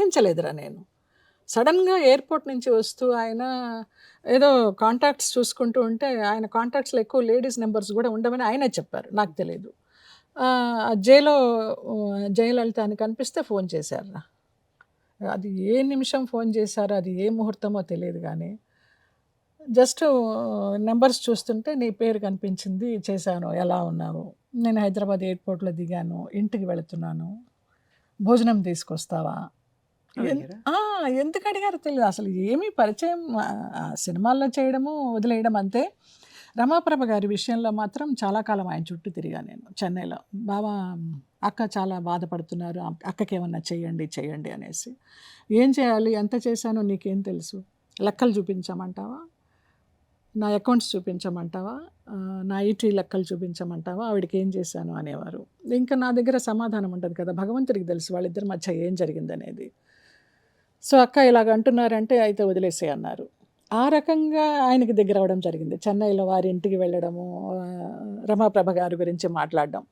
ఊహించలేదురా నేను. సడన్‌గా ఎయిర్‌పోర్ట్ నుంచి వస్తూ ఆయన ఏదో కాంటాక్ట్స్ చూసుకుంటూ ఉంటే, ఆయన కాంటాక్ట్స్‌లో ఎక్కువ లేడీస్ నంబర్స్ గూడా ఉండవని ఆయనే చెప్పారు. నాకు తెలీదు. జేలో జయలలిత అని కనిపిస్తే ఫోను చేశారురా. అది ఏ నిమిషం ఫోను చేశారో, అది ఏ ముహూర్తమో తెలీదు గానీ, జస్టు నంబర్స్ చూస్తుంటే నీ పేరు కనిపించింది. చేశాను. ఎలా ఉన్నావు? నేను హైదరాబాద్ ఎయిర్‌పోర్ట్‌లో దిగాను. ఇంటికి వెళుతున్నాను. భోజనం తీసుకొస్తావా? అని ఎన్ అడిగారా? ఆ! ఎందుకడిగారో తెలీదు. అసలు ఏమీ పరిచయం సినిమాల్లో చేయడము, వదిలేయడం అంతే. రమాప్రభ గారి విషయంలో మాత్రం చాలా కాలం ఆయన చుట్టూ తిరిగా నేను చెన్నైలో. బావ అక్క చాలా బాధపడుతున్నారు. అక్కకేమన్నా చేయండి, చేయండి అనేసి. ఏం చేయాలి? ఎంత చేశానో నీకేం తెలుసు? లెక్కలు చూపించమంటావా? నా అకౌంట్స్ చూపించమంటావా? నా ఐటీ లెక్కలు చూపించమంటావా? ఆవిడకేం చేశాను అనేవారు. ఇంకా నా దగ్గర సమాధానం ఉండదు కదా! భగవంతుడికి తెలుసు వాళ్ళిద్దరి మధ్య ఏం జరిగిందనేది. సో, అక్క ఇలాగ అంటున్నారంటే అయితే వదిలేసేయి అన్నారు. ఆ రకంగా ఆయనకి దగ్గరవ్వడం జరిగింది. చెన్నైలో వారింటికి వెళ్ళడము, రమాప్రభ గారి గురించి మాట్లాడడం.